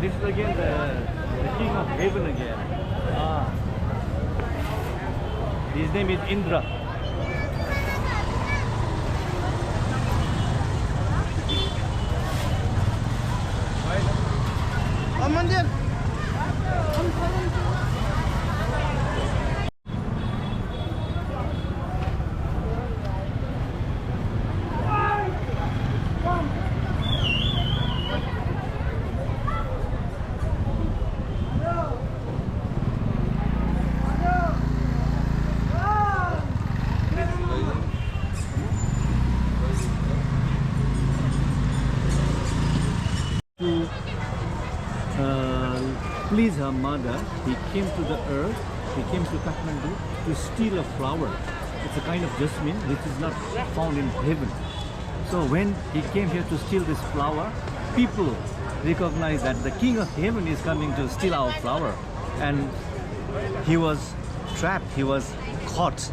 This is again the king of heaven again. His name is Indra. To please her mother, he came to the earth, he came to Kathmandu to steal a flower. It's a kind of jasmine which is not found in heaven. So when he came here to steal this flower, people recognize that the king of heaven is coming to steal our flower. And he was trapped, he was caught,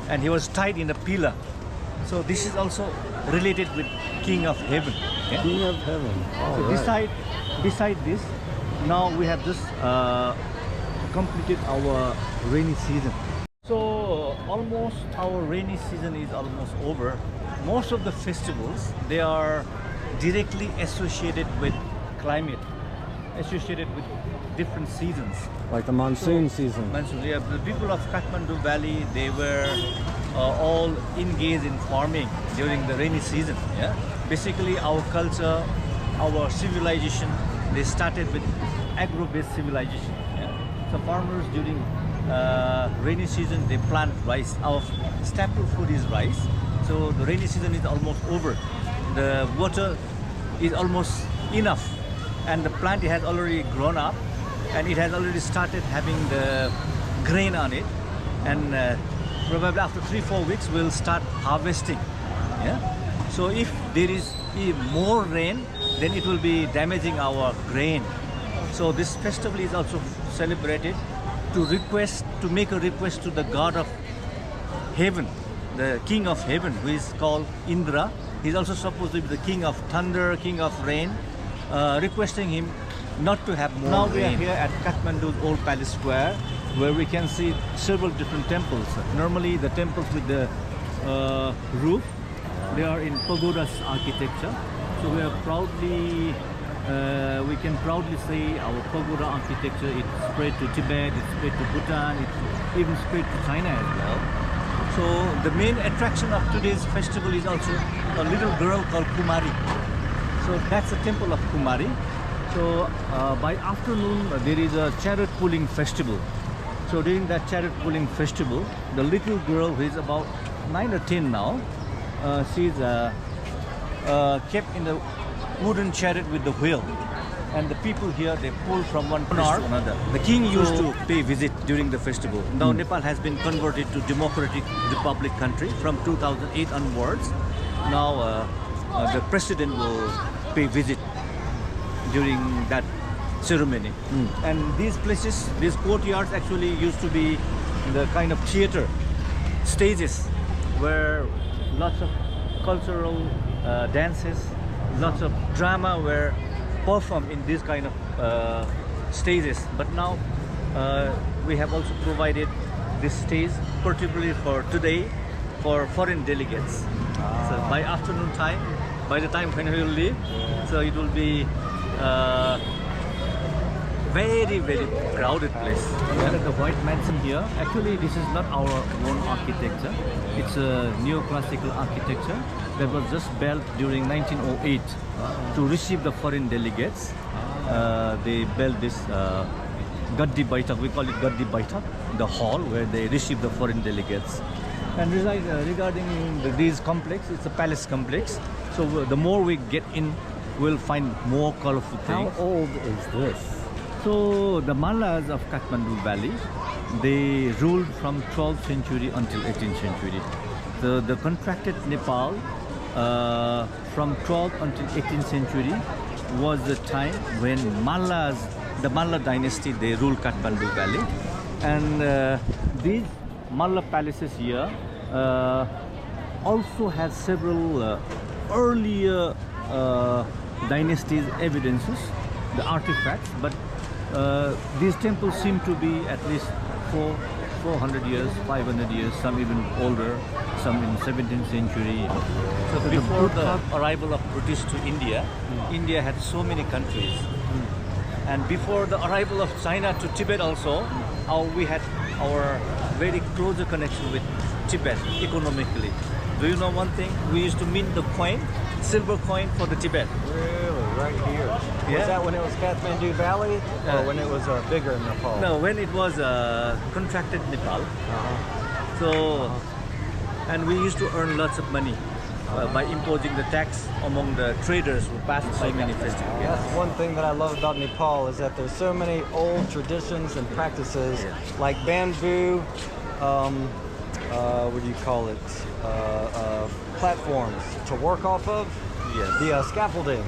and he was tied in a pillar. So this is also related with king of heaven. Yeah? King of heaven. So beside this, now we have just completed our rainy season. So almost our rainy season is almost over. Most of the festivals, they are directly associated with climate, associated with different seasons. Like the monsoon season. Monsoon, yeah. The people of Kathmandu Valley, they were all engaged in farming during the rainy season. Yeah. Basically, our culture, our civilization, they started with agro-based civilization. Yeah? So farmers during rainy season, they plant rice. Our staple food is rice. So the rainy season is almost over. The water is almost enough, and the plant has already grown up, and it has already started having the grain on it. And probably after 3-4 weeks, we'll start harvesting. Yeah. So if there is more rain, then it will be damaging our grain. So this festival is also celebrated to make a request to the god of heaven, the king of heaven, who is called Indra. He's also supposed to be the king of thunder, king of rain, requesting him not to have more rain. Now we are here at Kathmandu's old palace square, where we can see several different temples. Normally the temples with the roof, they are in pagodas architecture. So we are proudly, we can proudly say our pagoda architecture, it spread to Tibet, it spread to Bhutan, it even spread to China as well. So the main attraction of today's festival is also a little girl called Kumari. So that's the temple of Kumari. So by afternoon there is a chariot pulling festival. So during that chariot pulling festival, the little girl who is about 9 or 10 now, she's kept in the wooden chariot with the wheel, and the people here, they pull from one place to another. The king used to pay visit during the festival. Now Nepal has been converted to democratic republic country from 2008 onwards. Now the president will pay visit during that ceremony. And these places, these courtyards actually used to be the kind of theater stages where lots of cultural dances, lots of drama were performed in this kind of stages. But now we have also provided this stage particularly for today for foreign delegates. So by afternoon time, by the time when we will leave, so it will be very, very crowded place. Look at the white mansion here. Actually, this is not our own architecture. It's a neoclassical architecture that was just built during 1908 to receive the foreign delegates. They built this Gaddi Baitak, we call it Gaddi Baitak, the hall where they receive the foreign delegates. And regarding this complex, it's a palace complex. So the more we get in, we'll find more colorful things. How old is this? So the Mallas of Kathmandu Valley, they ruled from 12th century until 18th century. So the contracted Nepal from 12th until 18th century was the time when Mallas, the Malla dynasty, they ruled Kathmandu Valley. And these Malla palaces here also has several earlier dynasties evidences. the artifacts, but these temples seem to be at least 400 years, 500 years, some even older, some in 17th century. So before the arrival of British to India, India had so many countries. And before the arrival of China to Tibet also, we had our very closer connection with Tibet economically. Do you know one thing? We used to mint the coin, silver coin for the Tibet. Really? Right here? Yeah. Was that when it was Kathmandu Valley or when it was bigger in Nepal? No, when it was contracted Nepal. So, and we used to earn lots of money by imposing the tax among the traders who passed by many festivals. That's one thing that I love about Nepal is that there's so many old traditions and practices like bamboo, what do you call it, platforms to work off of. Yes. The scaffolding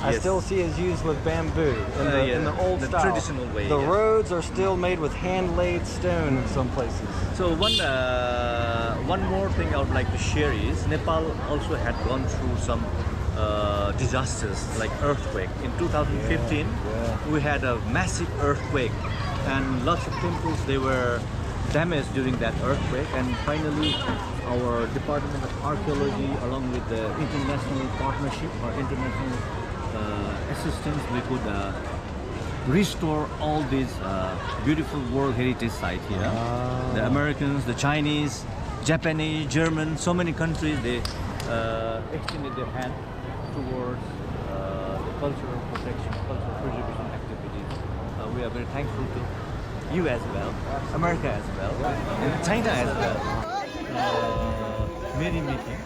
I still see is used with bamboo in the old style. Traditional way. The roads are still made with hand-laid stone in some places. So one more thing I would like to share is Nepal also had gone through some disasters like earthquake. In 2015, we had a massive earthquake, and lots of temples they were damaged during that earthquake. And finally, our Department of Archaeology, along with the international partnership or international assistance, we could restore all these beautiful World Heritage sites here. The Americans, the Chinese, Japanese, German, so many countries, they extended their hand towards the cultural protection, cultural preservation activities. We are very thankful to you as well, America as well, and China as well. Merrymaking.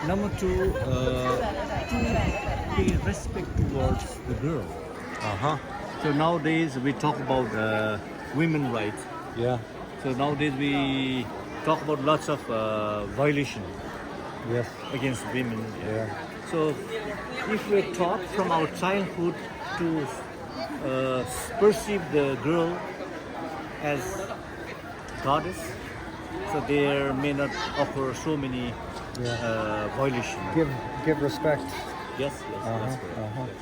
Number two, to pay respect towards the girl. So nowadays we talk about women rights. Yeah. So nowadays we talk about lots of violation against women. So if we're taught from our childhood to perceive the girl as goddess, so there may not occur so many violations. Give respect. Yes, that's correct.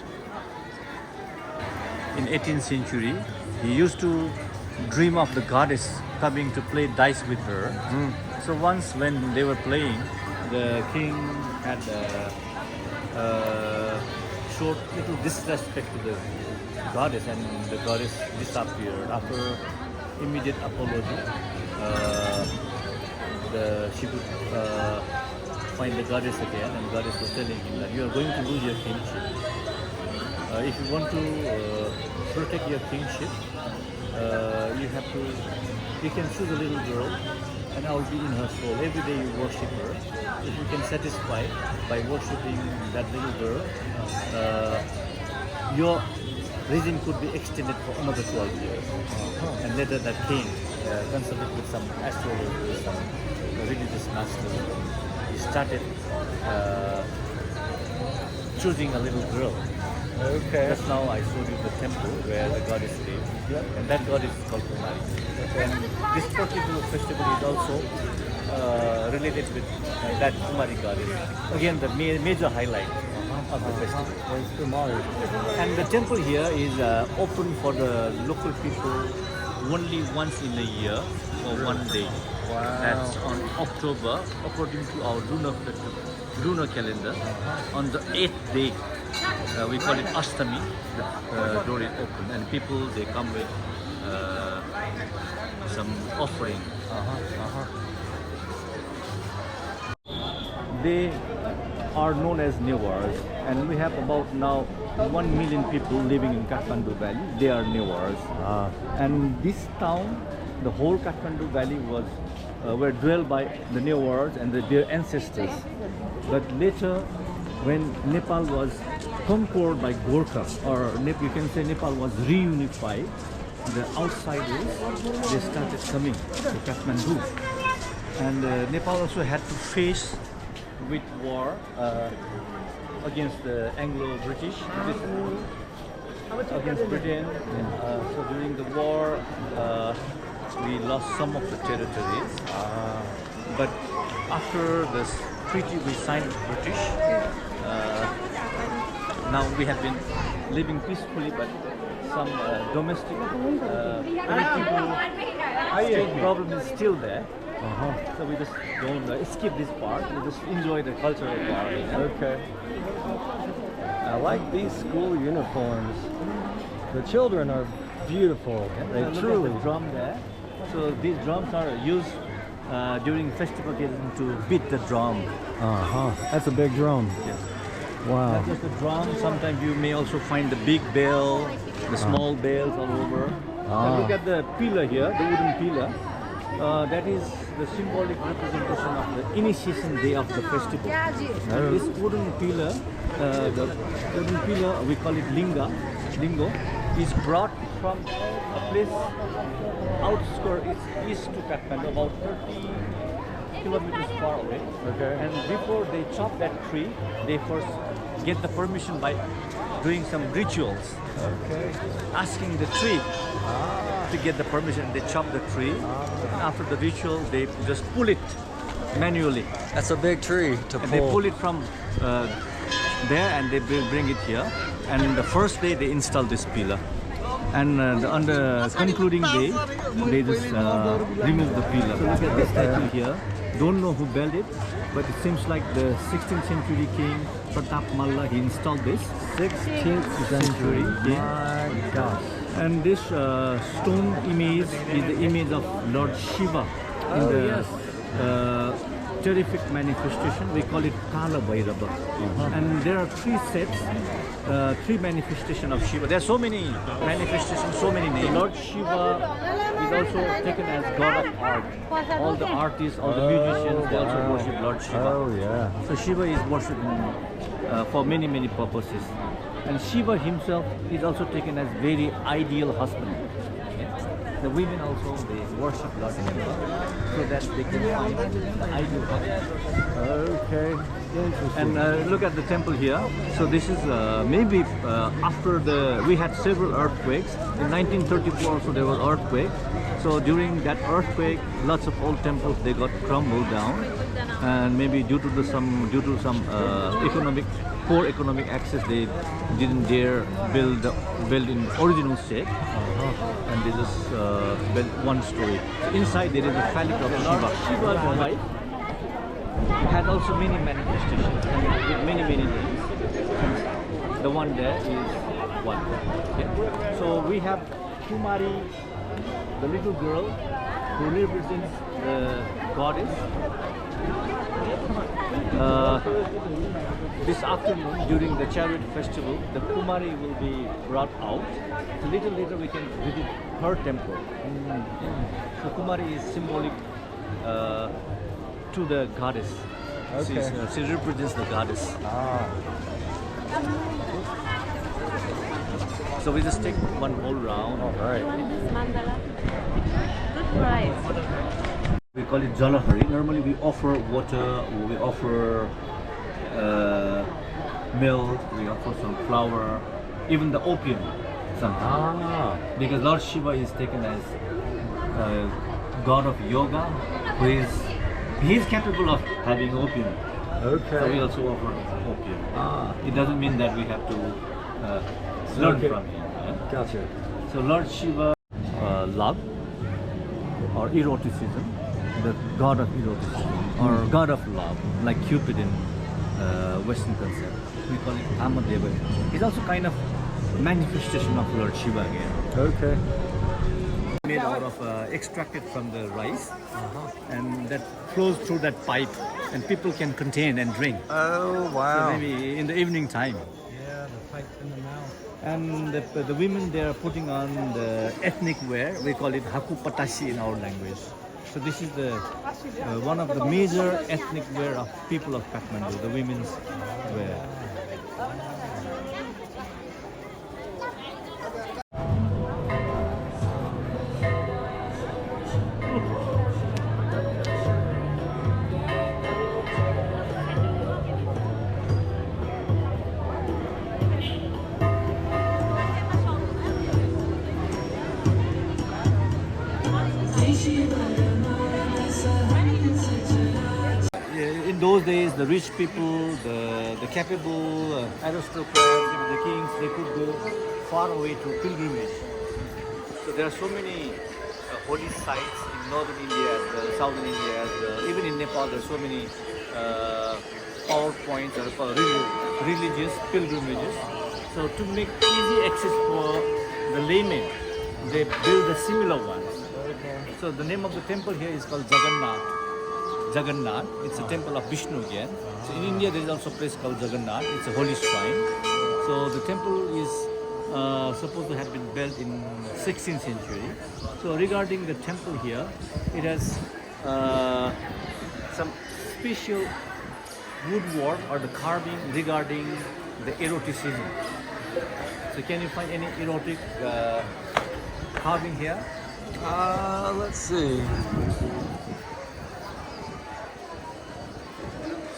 In 18th century, he used to dream of the goddess coming to play dice with her. So once when they were playing, the king had showed little disrespect to the goddess, and the goddess disappeared. After immediate apology, she could find the goddess again, and the goddess was telling him that you are going to lose your kingship. If you want to protect your kingship, you can choose a little girl, and I will be in her soul. Every day you worship her. If you can satisfy by worshipping that little girl, your regime could be extended for another 12 years. And later that king consulted with some astrologers, some religious masters. He started choosing a little girl. Okay. Just now I showed you the temple where the goddess lives, and that goddess is called Kumari. And this particular festival is also related with that Kumari goddess. Again, the major highlight of the festival. And the temple here is open for the local people only once in a year for one day. That's on October, according to our lunar calendar. On the 8th day, we call it Ashtami, the door is open, and people they come with some offering. They are known as Newars, and we have about now 1 million people living in Kathmandu Valley. They are Newars, and this town, the whole Kathmandu Valley were dwelled by the Newars and their ancestors. But later, when Nepal was conquered by Gorkha, or you can say Nepal was reunified, the outsiders, they started coming to Kathmandu. And Nepal also had to face with war against the Anglo-British, against Britain. So during the war, we lost some of the territories. But after this treaty we signed with British, now we have been living peacefully, but some domestic political state problem is still there. So we just don't skip this part. We just enjoy the cultural part. Okay. I like these school uniforms. The children are beautiful. They Look truly. at the drum there. So these drums are used during festival season to beat the drum. That's a big drum. Yes. Wow. Not just the drum. Sometimes you may also find the big bell, the small bells all over. So look at the pillar here, the wooden pillar. That is the symbolic representation of the initiation day of the festival. And this wooden pillar, we call it lingo, is brought from a place outskirts east to Kathmandu, about 30 kilometers far away. Okay. And before they chop that tree, they first get the permission by doing some rituals, asking the tree to get the permission. They chop the tree. And after the ritual, they just pull it manually. That's a big tree to And they pull it from there and they bring it here. And the first day they install this pillar. And on the concluding day, they just remove the pillar. So look at this statue here. Don't know who built it, but it seems like the 16th century king Pratap Malla, he installed this. 16th century. Yeah. My gosh. And this stone image is the image of Lord Shiva in the terrific manifestation. We call it Kala Bhairava. And there are three sets, three manifestations of Shiva. There are so many manifestations, so many names. Lord Shiva is also taken as god of art. All the artists, all the musicians, they also worship Lord Shiva. Oh yeah. So Shiva is worshipped for many, many purposes. And Shiva himself is also taken as very ideal husband. The women also, they worship Lord Shiva so that they can find the ideal husband. Okay. Interesting. And look at the temple here. So this is maybe after we had several earthquakes. In 1934 also there was earthquake. So during that earthquake, lots of old temples, they got crumbled down. And maybe due to some poor economic access, they didn't dare build in original shape. And they just built one story. Inside there is a phallic of Shiva. Shiva's wife had also many manifestations with many names. And the one there is one. Okay. So we have Kumari, the little girl who represents the goddess. This afternoon during the chariot festival, the Kumari will be brought out. So little later we can visit her temple. So Kumari is symbolic to the goddess. Okay. She represents the goddess. So we just take one whole round. All right. Mandala. Good price. We call it Jalahari. Normally we offer water, we offer milk, we offer some flour, even the opium sometimes. Because Lord Shiva is taken as god of yoga, he is capable of having opium. Okay. So we also offer opium. It doesn't mean that we have to learn from him. Yeah? Gotcha. So Lord Shiva, love or eroticism, the god of eroticism or god of love, like Cupid in Western concept. We call it Amadeva. He's also kind of manifestation of Lord Shiva again. Okay. Made out of extracted from the rice, and that flows through that pipe, and people can contain and drink. Oh wow. So maybe in the evening time. Yeah, the pipe in the mouth. And the women, they are putting on the ethnic wear. We call it haku patashi in our language. So this is the one of the major ethnic wear of people of Kathmandu, the women's wear. In in those days, the rich people, the capable aristocrats, the kings, they could go far away to pilgrimage. So there are so many holy sites in northern India as well, southern India as well. Even in Nepal, there are so many power points or religious pilgrimages. So to make easy access for the laymen, they build a similar one. So the name of the temple here is called Jagannath. Jagannath. It's a temple of Vishnu again. So in India there is also a place called Jagannath. It's a holy shrine. So the temple is supposed to have been built in 16th century. So regarding the temple here, it has some special woodwork or the carving regarding the eroticism. So can you find any erotic carving here? Let's see.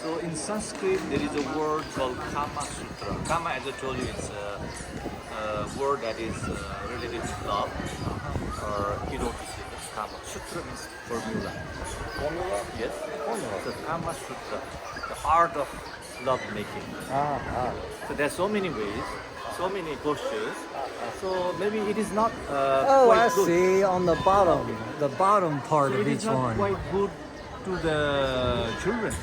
So in Sanskrit, there is a word called Kama Sutra. Kama, as I told you, it's a word that is related to love or eroticism. Kama Sutra means formula. Formula? Yes. Formula. So Kama Sutra, the art of love making. So there are so many ways, so many postures. So maybe it is not quite I good. see on the bottom part So of it each is not one. quite good to the children.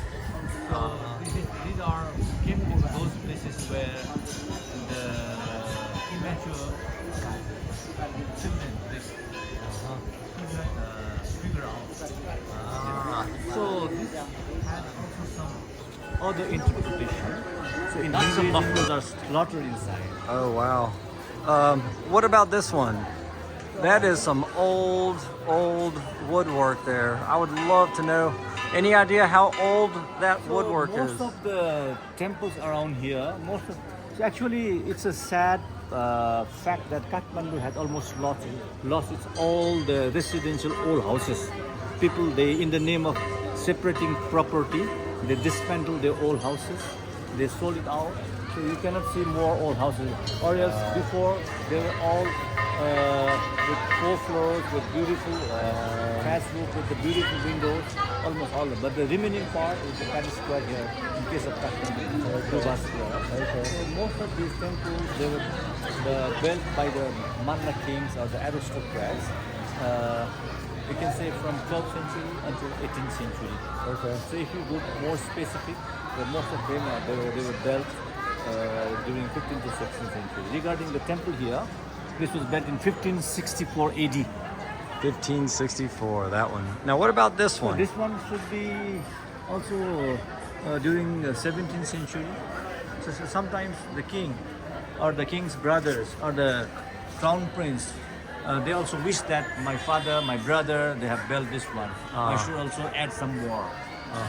These are kept in those places where the immature children figure out. So this has also some other interpretation. So in Hinduism, buffaloes are slaughtered inside. Oh wow. What about this one? That is some old woodwork there. I would love to know. Any idea how old that woodwork most is? of the temples around here, so actually it's a sad fact that Kathmandu has almost lost its all the residential old houses. People, they in the name of separating property, they dismantle their old houses, they sold it out. So you cannot see more old houses. Or else before they were all with 4 floors, with beautiful thatch roof, with the beautiful windows, almost all of them. But the remaining part is the kind of square here in case of Kathmandu, Dubas here. Okay. So most of these temples, they were built by the Manna kings or the aristocrats. You can say from 12th century until 18th century. Okay. So if you go more specific, most of them they were built during 15th to 16th century. Regarding the temple here, this was built in 1564 AD. 1564, that one. Now what about this So one? this one should be also during the 17th century. So sometimes the king or the king's brothers or the crown prince, they also wish that my father, my brother, they have built this one. I should also add some more.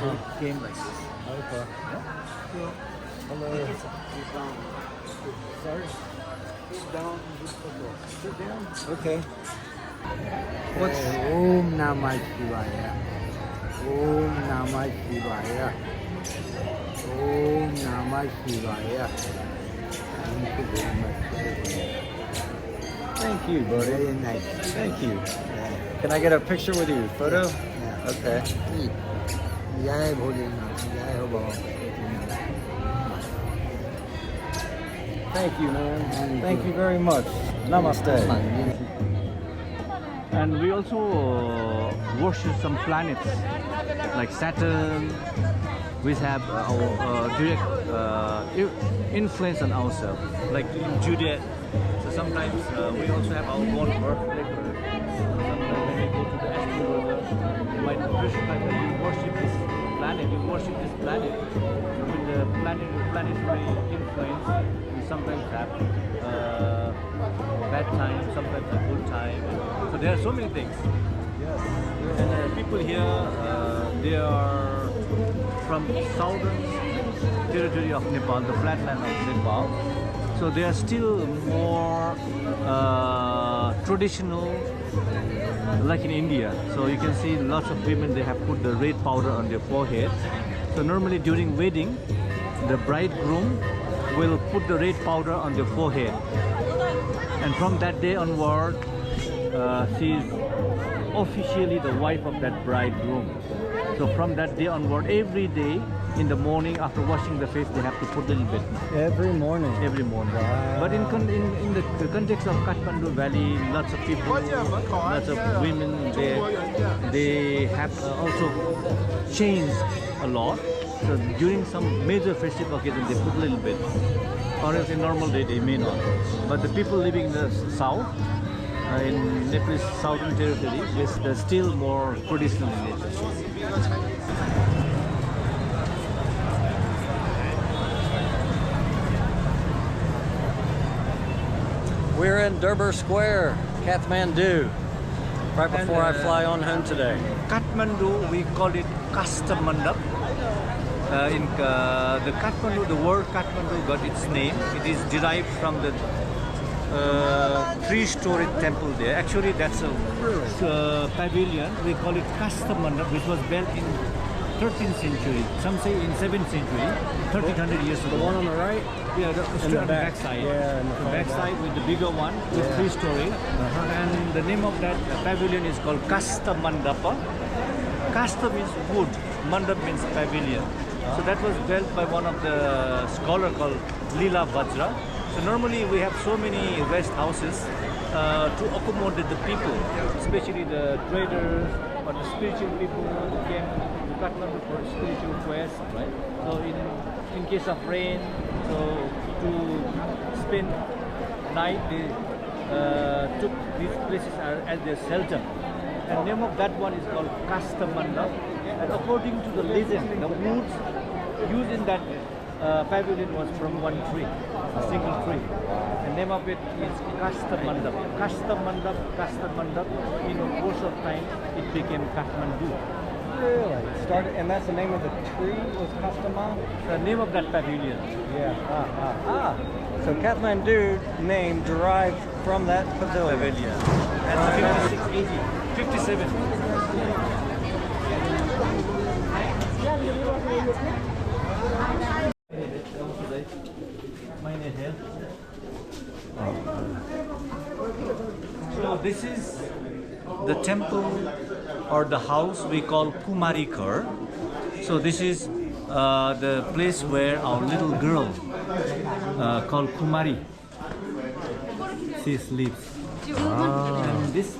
So it came like this. Okay. Yeah? So, Hello. sorry. Sit down. Sit down. Okay. What's Om Namah Shivaya? Om Namah Shivaya. Om Namah Shivaya. Thank you very much. Thank you, buddy. Very nice. Thank you. Yeah. Can I get a picture with you? Photo? Yeah. Okay. Jai Bholenath. Jai Ho Baba. Thank you, man. Thank Thank you. you very much. Namaste. And we also worship some planets like Saturn, which have our direct influence on ourselves. Like in Judea, so sometimes we also have our own birth record. Sometimes when we go to the astrologer, they might prescribe that you worship this planet, you worship this planet. With the planetary influence, we sometimes have bad time, sometimes a good time. So there are so many things. Yes. And people here, they are from southern territory of Nepal, the flatland of Nepal. So they are still more traditional, like in India. So you can see lots of women, they have put the red powder on their forehead. So normally during wedding, the bridegroom will put the red powder on their forehead. And from that day onward, she is officially the wife of that bridegroom. So from that day onward, every day in the morning after washing the face, they have to put a little bit. Every morning. Every morning. Wow. But in the context of Kathmandu Valley, lots of people, lots of women, they have also changed a lot. So during some major festive occasion, they put a little bit. Or else in normal day, they may not. But the people living in the south, in Nepal's southern territory, they're still more traditional in nature. We're in Durbar Square, Kathmandu, right before I fly on home today. Kathmandu, we call it Kathmandu. The Kathmandu, the word Kathmandu got its name. It is derived from the three-storied temple there. Actually, that's a pavilion. We call it Kathmandu, which was built in 13th century. Some say in 7th century, 1300 years ago. The one on the right? Yeah, on the back side. Yeah, the back side with the bigger one, with three-story. And the name of that pavilion is called Kathmandapa. Kastha means wood, mandap means pavilion. So that was built by one of the scholar called Lila Vajra. So normally we have so many rest houses to accommodate the people, especially the traders or the spiritual people who came to Kathmandu for spiritual quest, right? So in case of rain, so to spend night, they took these places as their shelter. And the name of that one is called Kathmandu. And according to the legend, the woods used in that pavilion was from one tree, a single tree. The name of it is Kathmandu. Kathmandu. In the course of time, it became Kathmandu. Really? Started, and that's the name of the tree was Kastama? The name of that pavilion. Yeah. So Kathmandu name derived from that pavilion. And 56, 80, 57. So this is the temple or the house we call Kumari Kar. So this is the place where our little girl called Kumari, she sleeps. And this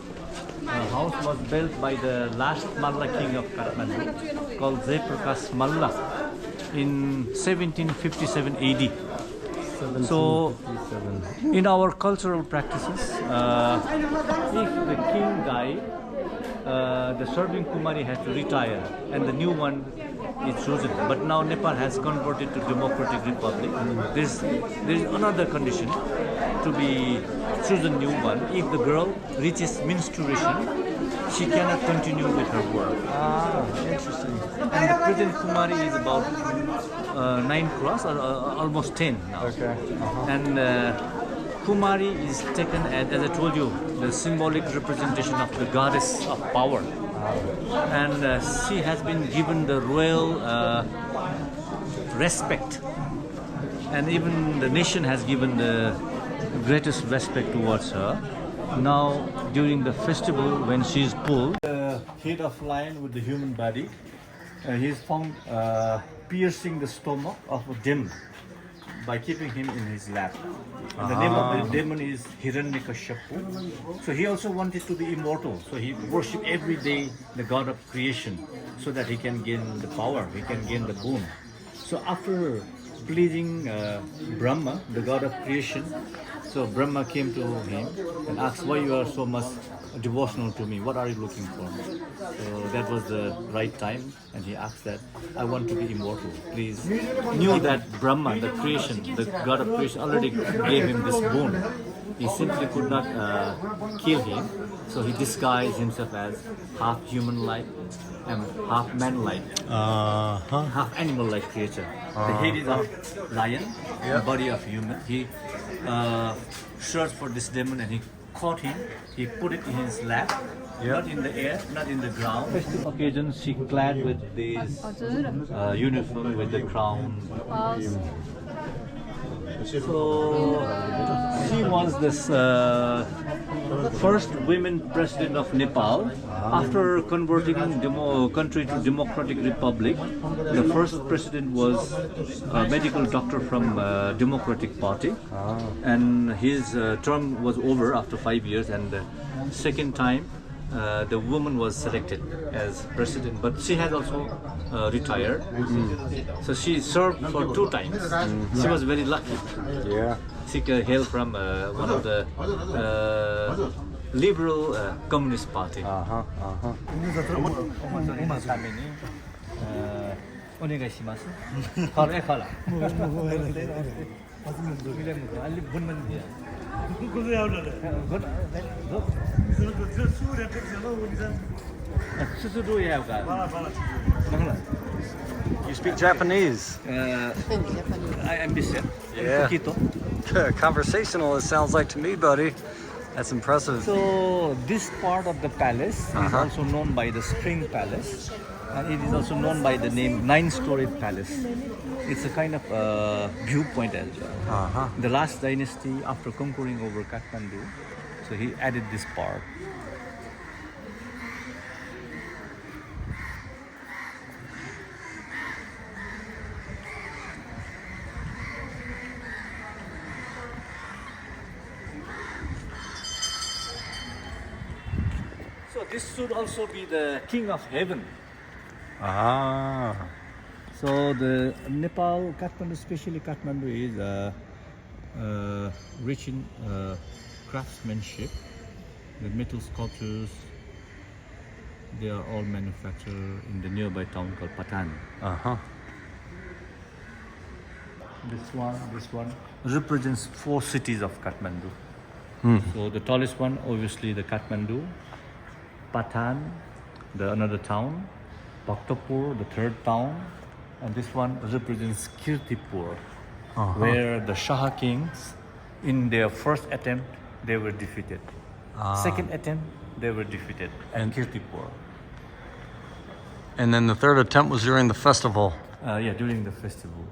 house was built by the last Malla king of Kathmandu called Jayaprakash Malla in 1757 AD. So, in our cultural practices, if the king died, the serving Kumari had to retire and the new one is chosen. But now Nepal has converted to democratic republic. There's another condition to be chosen new one. If the girl reaches menstruation, she cannot continue with her work. Interesting. And the present Kumari is about 9 cross or almost 10 now. Okay. And Kumari is taken as I told you, the symbolic representation of the goddess of power. And she has been given the royal respect. And even the nation has given the greatest respect towards her. Now, during the festival, when she is pulled, the head of lion with the human body, he is found piercing the stomach of a demon by keeping him in his lap. And the name of the demon is Hiranyakashipu. So he also wanted to be immortal. So he worshipped every day the god of creation so that he can gain the power, he can gain the boon. So after pleasing Brahma, the god of creation, so Brahma came to him and asked, why you are so much devotional to me? What are you looking for? So that was the right time, and he asked that, I want to be immortal. Please. Knew that Brahma, the creation, the god of creation, already gave him this boon. He simply could not kill him, so he disguised himself as half human-like and half man-like, half animal-like creature. The head is of lion, the body of human. He searched for this demon and he caught him. He put it in his lap, not in the air, not in the ground. Festive occasions, she clad with this uniform with the crown. So she was this first women president of Nepal. After converting country to democratic republic, the first president was a medical doctor from Democratic Party, and his term was over after 5 years. And the second time, the woman was selected as president, but she had also retired. So she served for 2 times. She was very lucky. Yeah. She hailed from one of the liberal communist party. You speak Japanese. I am Bishop. Yeah. Conversational, it sounds like to me, buddy. That's impressive. So this part of the palace is also known by the Spring Palace, and it is also known by the name 9-storied palace. It's a kind of viewpoint as well. The last dynasty, after conquering over Kathmandu, so he added this part. So this should also be the king of heaven. So the Nepal, Kathmandu, especially Kathmandu, is rich in craftsmanship. The metal sculptures, they are all manufactured in the nearby town called Patan. This one represents 4 cities of Kathmandu. So the tallest one, obviously, the Kathmandu, Patan, the another town, Bhaktapur, the 3rd town, and this one represents Kirtipur, where the Shah kings, in their first attempt, they were defeated. Second attempt, they were defeated at Kirtipur. And then the 3rd attempt was during the festival. Yeah, during the festival.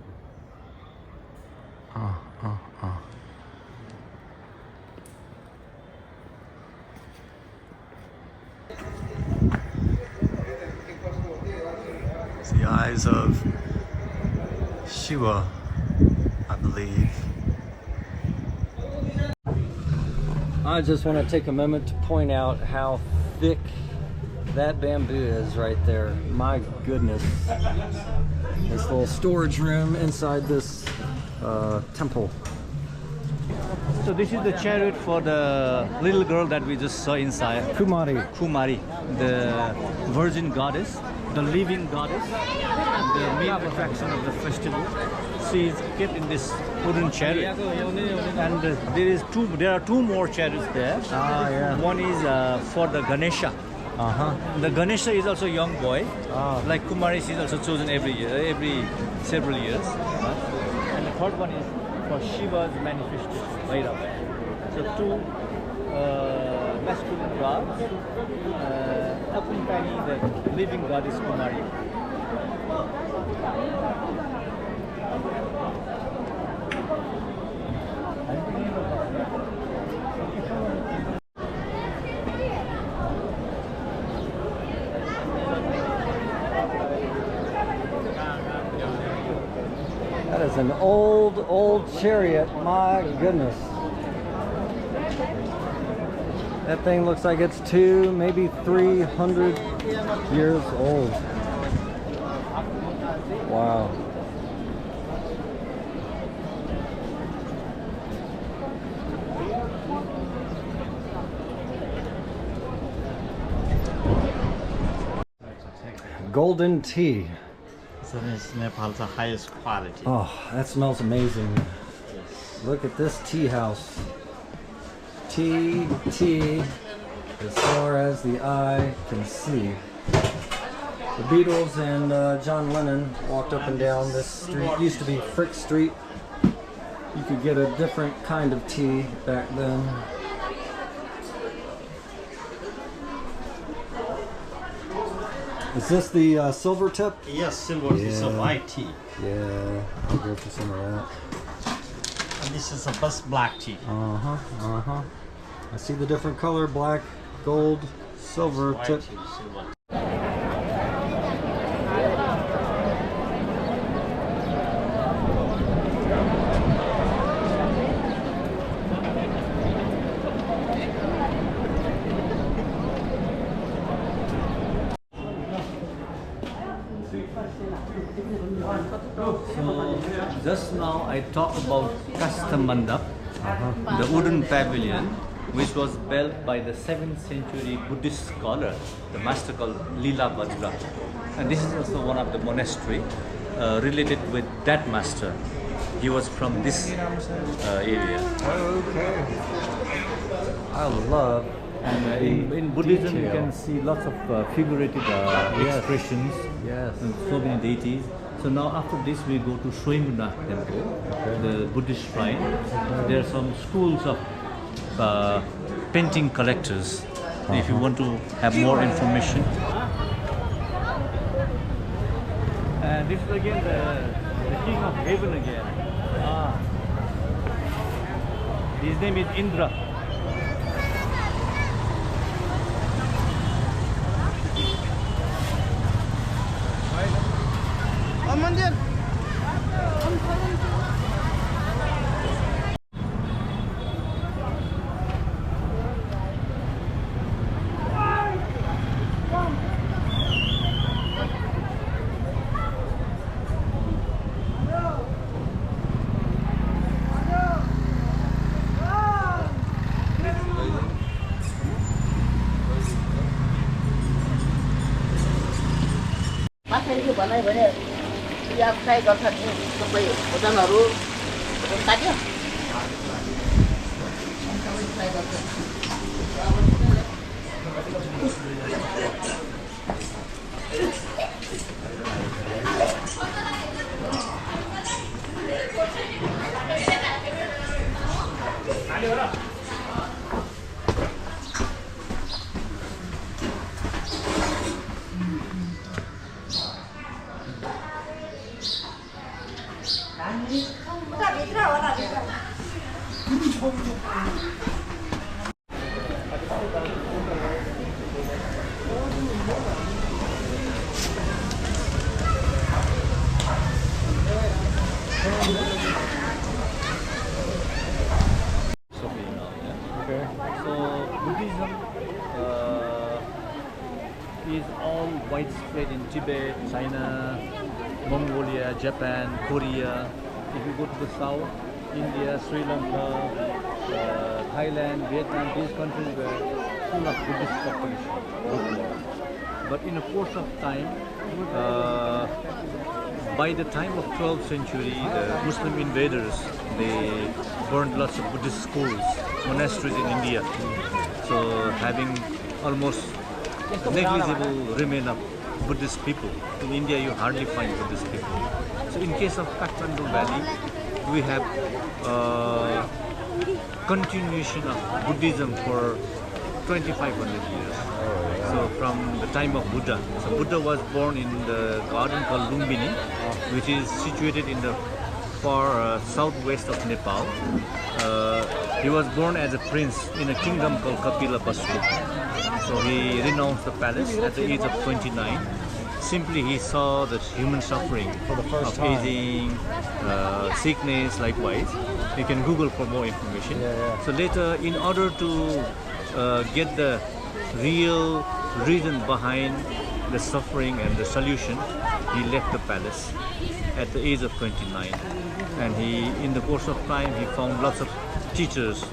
It's the eyes of Shiva, I believe. I just want to take a moment to point out how thick that bamboo is right there. My goodness. This little storage room inside this temple. So this is the chariot for the little girl that we just saw inside. Kumari, the virgin goddess, the living goddess, the main attraction of the festival. She is kept in this wooden chariot, and there are 2 more chariots there. One is for the Ganesha. The Ganesha is also a young boy. Like Kumari, she is also chosen every year, every several years. And the 3rd one is for Shiva's manifestation, Bhairava. So 2 masculine gods accompany the living goddess Kumari. That is an old chariot. My goodness. That thing looks like it's 200, maybe 300 years old. Wow. Golden tea. So it's Nepal's highest quality. Oh, that smells amazing. Look at this tea house. Tea, as far as the eye can see. The Beatles and John Lennon walked up and down this street. It used to be Frick Street. You could get a different kind of tea back then. Is this the silver tip? Yes, silver is a white tea. Yeah, I'll go for some of that. And this is a best black tea. I see the different color: black, gold, silver tip. So just now I talked about Kathmandu, the wooden pavilion, which was built by the 7th century Buddhist scholar, the master called Lila Vajra. And this is also one of the monastery related with that master. He was from this area. Okay. I love. And in Buddhism, you detail. can see lots of figurative expressions Yes. and so many deities. So now after this, we go to Swaminatha temple, the Buddhist shrine. There are some schools of painting collectors. If you want to have more information. And this is again the king of heaven again. His name is Indra. माथि बनायो भने या fry गर्छ नि सबै भोजनहरू काट्यो fry गर्छ Okay. So Buddhism is all widespread in Tibet, China, Mongolia, Japan, Korea. If you go to the south, India, Sri Lanka, Thailand, Vietnam, these countries were full of Buddhist population. But in the course of time, by the time of 12th century, the Muslim invaders, they burned lots of Buddhist schools, monasteries in India. So having almost negligible remain of Buddhist people. In India, you hardly find Buddhist people. So in case of Kathmandu Valley, we have continuation of Buddhism for 2,500 years. So from the time of Buddha. So Buddha was born in the garden called Lumbini, which is situated in the far southwest of Nepal. He was born as a prince in a kingdom called Kapila Bastu. So he renounced the palace at the age of 29. Simply he saw the human suffering For the first of time. aging, sickness, likewise. You can Google for more information. Yeah. So later, in order to get the real reason behind the suffering and the solution, he left the palace at the age of 29. And he, in the course of time, he found lots of teachers.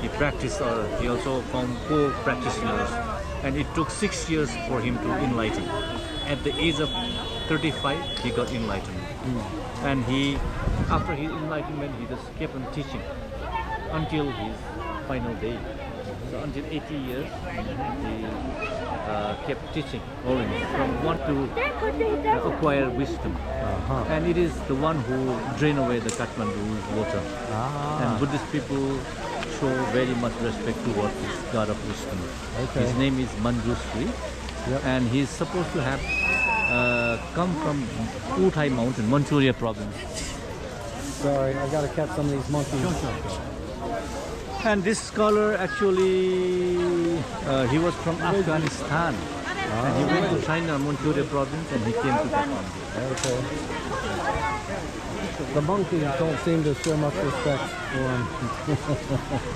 He practiced, or he also found co-practitioners. And it took 6 years for him to enlighten. At the age of 35, he got enlightenment. And he, after his enlightenment, he just kept on teaching until his final day. So until 80 years, he kept teaching always from one to acquire wisdom. And it is the one who drain away the Kathmandu water. And Buddhist people show very much respect towards this God of wisdom. Okay. His name is Manjushri, and he is supposed to have come from Uthai mountain, Manchuria province. Sorry, I gotta catch some of these monkeys. And this scholar actually, he was from Afghanistan. And he went to China, Manchuria province, and he came to Kathmandu. Okay. The monkeys don't seem to show much respect for him.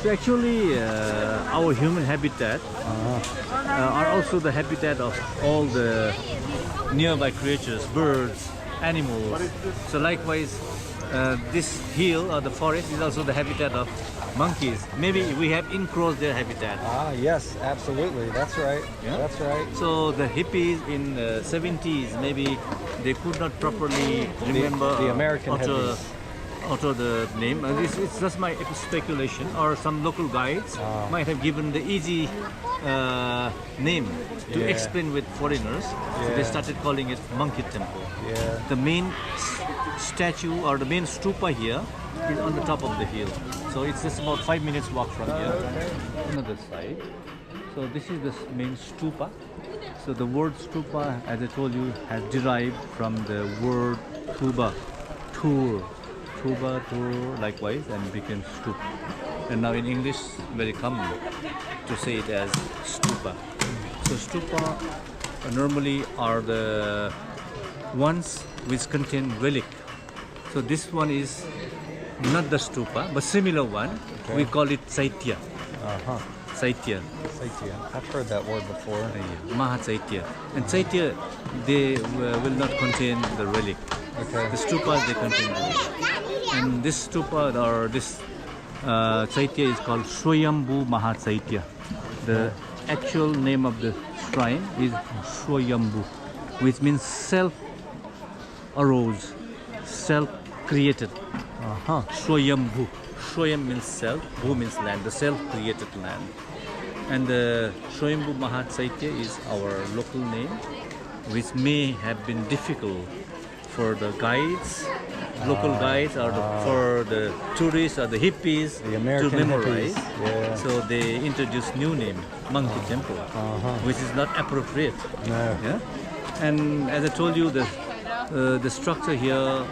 So actually, our human habitat are also the habitat of all the nearby creatures, birds, animals. So likewise, this hill or the forest is also the habitat of monkeys. Maybe we have encroached their habitat. Yes, absolutely. That's right. Yeah? That's right. So the hippies in the 70s, maybe they could not properly remember the American hippies. utter the name. It's just my speculation, or some local guides might have given the easy name to Yeah. explain with foreigners. So they Yeah. started calling it Monkey Temple. Yeah. The main statue or the main stupa here is on the top of the hill. So it's just about 5 minutes walk from here. Another side. So this is the main stupa. So the word stupa, as I told you, has derived from the word tuba, tour, likewise, and became stupa. And now in English, very common to say it as stupa. So stupa normally are the ones which contain relic. So this one is not the stupa, but similar one. Okay. We call it Saitya. Saitya. Saitya. I've heard that word before. Mahachaitya. And Chaitya, they will not contain the relic. Okay. The stupas, they contain the relic. And this stupa or this Chaitya is called Swayambhu Mahachaitya. The actual name of the shrine is Swayambhu, which means self-arose, self-created. Swayambhu. Swayam means self, Bhu means land, the self-created land. And the Swayambhu Mahachaitya is our local name, which may have been difficult for the guides, local guides, or for the tourists or the hippies The American to memorize. hippies, yeah. So they introduced new name, Monkey Temple, which is not appropriate. No. Yeah? And as I told you, the structure here,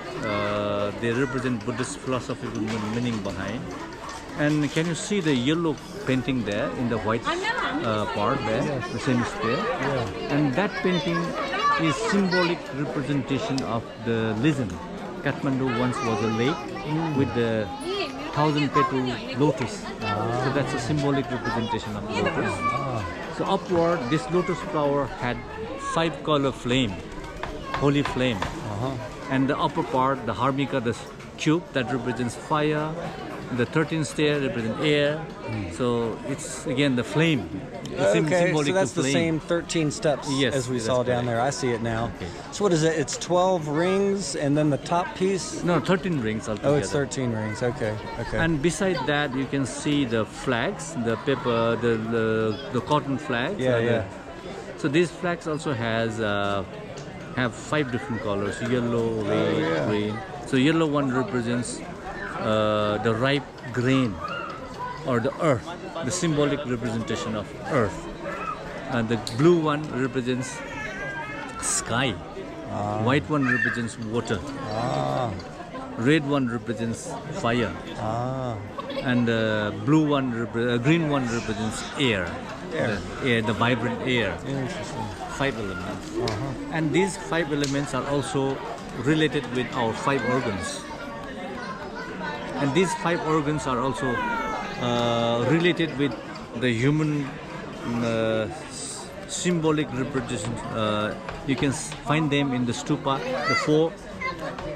they represent Buddhist philosophical meaning behind. And can you see the yellow painting there in the white part there, the semi-square? Yeah. And that painting is symbolic representation of the legend. Kathmandu once was a lake with the 1,000-petal lotus. So that's a symbolic representation of lotus. So upward, this lotus flower had 5-color flame, holy flame. And the upper part, the harmika, the cube, that represents fire. The 13th stair represents air. So it's again the flame. It's Okay, symbolic so that's to the flame. same 13 steps Yes, as we that's saw down correct. there. I see it now. Okay. So what is it? It's 12 rings and then the top piece? No, 13 rings altogether. Oh, it's 13 rings. Okay. Okay. And beside that, you can see the flags, the paper, the cotton flags. Yeah, yeah. So these flags also have 5 different colors: yellow, red, yeah. green. So yellow one represents the ripe grain or the earth, the symbolic representation of earth. And the blue one represents sky. White one represents water. Red one represents fire. And blue one, green one represents air. The vibrant air. Interesting. 5 elements. And these 5 elements are also related with our 5 organs. And these 5 organs are also related with the human symbolic representation. You can find them in the stupa,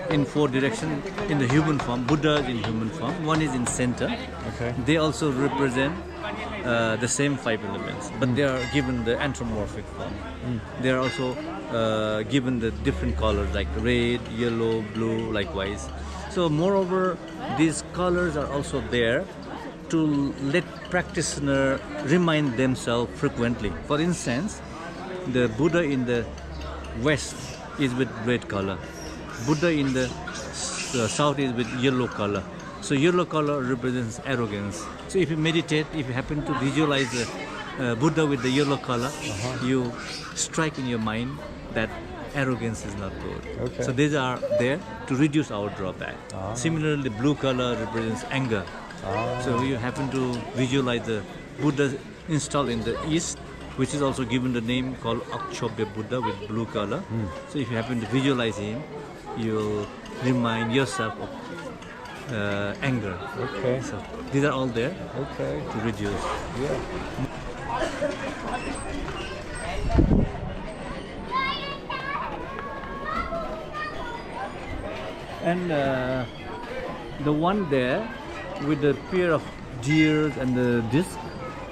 in 4 directions in the human form. Buddha is in human form. One is in center. Okay. They also represent the same 5 elements, but they are given the anthropomorphic form. They are also given the different colors like red, yellow, blue, likewise. So moreover, these colors are also there to let practitioner remind themselves frequently. For instance, the Buddha in the west is with red color. Buddha in the south is with yellow color. So yellow color represents arrogance. So if you meditate, if you happen to visualize the Buddha with the yellow color, you strike in your mind that arrogance is not good. Okay. So these are there to reduce our drawback. Similarly, blue color represents anger. So you happen to visualize the Buddha installed in the east, which is also given the name called Akshobhya Buddha with blue color. So if you happen to visualize him, you'll remind yourself of anger. Okay. So these are all there Okay. to reduce. Yeah. And the one there with the pair of deers and the disc,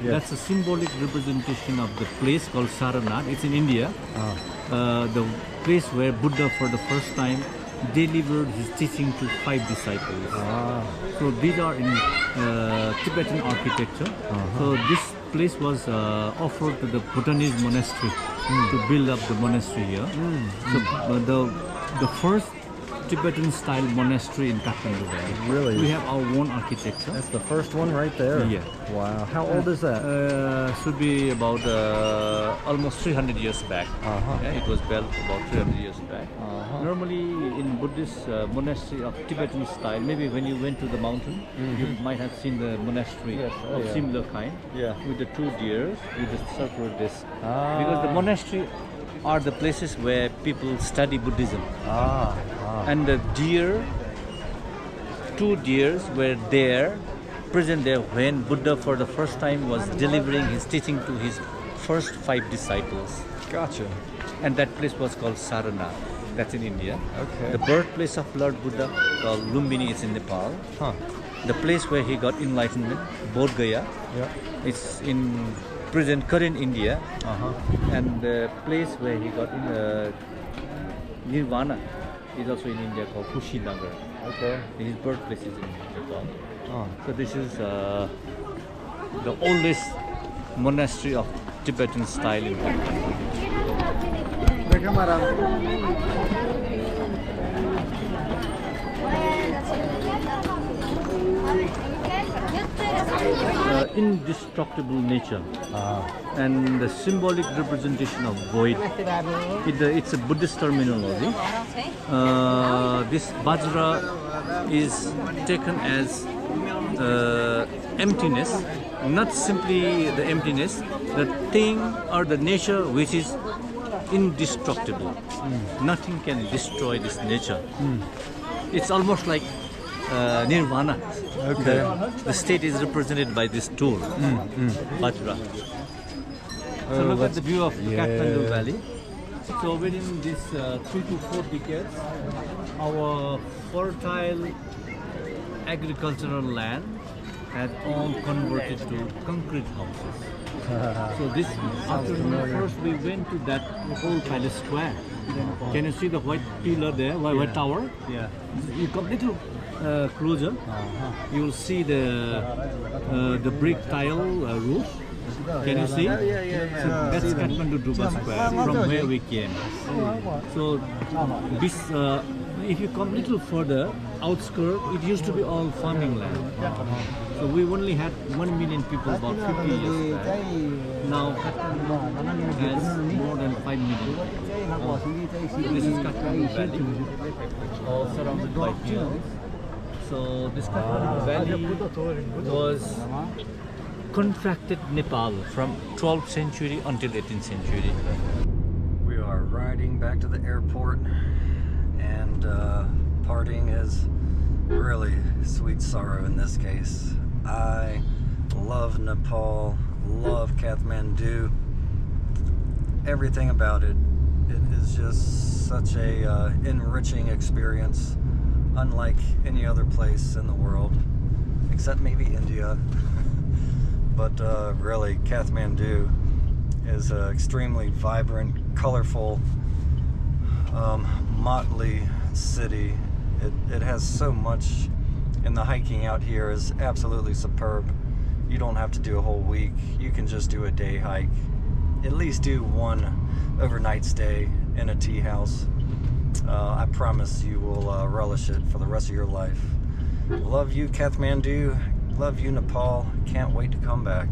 that's a symbolic representation of the place called Saranath. It's in India. The place where Buddha for the first time delivered his teaching to 5 disciples. So these are in Tibetan architecture. So this place was offered to the Bhutanese monastery to build up the monastery here. So the first Tibetan style monastery in Kathmandu Valley. Really? We have our own architecture. That's the first one right there. Yeah. Wow. How old is that? Should be about almost 300 years back. Yeah, it was built about 300 years back. Normally in Buddhist monastery of Tibetan style, maybe when you went to the mountain, you might have seen the monastery of similar kind, with the 2 deers with the circular disc. Because the monastery are the places where people study Buddhism. And the 2 deers were there, present there when Buddha for the first time was delivering his teaching to his first 5 disciples. Gotcha. And that place was called Saranath. That's in India. Okay. The birthplace of Lord Buddha called Lumbini is in Nepal. The place where he got enlightenment, Bodh Gaya, it's in current India. And the place where he got Nirvana is also in India called Kushinagar. Okay. His birthplace is in Nepal. So this is the oldest monastery of Tibetan style in Kathmandu. Indestructible nature and the symbolic representation of void. It's a Buddhist terminology. This Vajra is taken as emptiness, not simply the emptiness, the thing or the nature which is indestructible. Nothing can destroy this nature. It's almost like Nirvana. Okay. The state is represented by this tool, Vajra. So look at the view of Kathmandu Valley. So within this 3 to 4 decades, our fertile agricultural land has all converted to concrete houses. So this afternoon, first we went to that old palace square. Can you see the white pillar there, white tower? Yeah. You come little closer, you will see the brick tile roof. Can you see? So that's Kathmandu Drupa Square from where we came. So this, if you come little further, outskirts, it used to be all farming land. So we only had 1 million people about 50 years back. Now Kathmandu has more than 5 million. This is Kathmandu Valley, all surrounded by hills. So this Kathmandu Valley was contracted Nepal from 12th century until 18th century. We are riding back to the airport, and parting is really sweet sorrow in this case. I love Nepal, love Kathmandu, everything about it. It is just such a enriching experience, unlike any other place in the world, except maybe India. But really, Kathmandu is an extremely vibrant, colorful, motley city. It has so much, and the hiking out here is absolutely superb. You don't have to do a whole week. You can just do a day hike. At least do 1 overnight stay in a tea house. I promise you will relish it for the rest of your life. Love you, Kathmandu. Love you, Nepal. Can't wait to come back.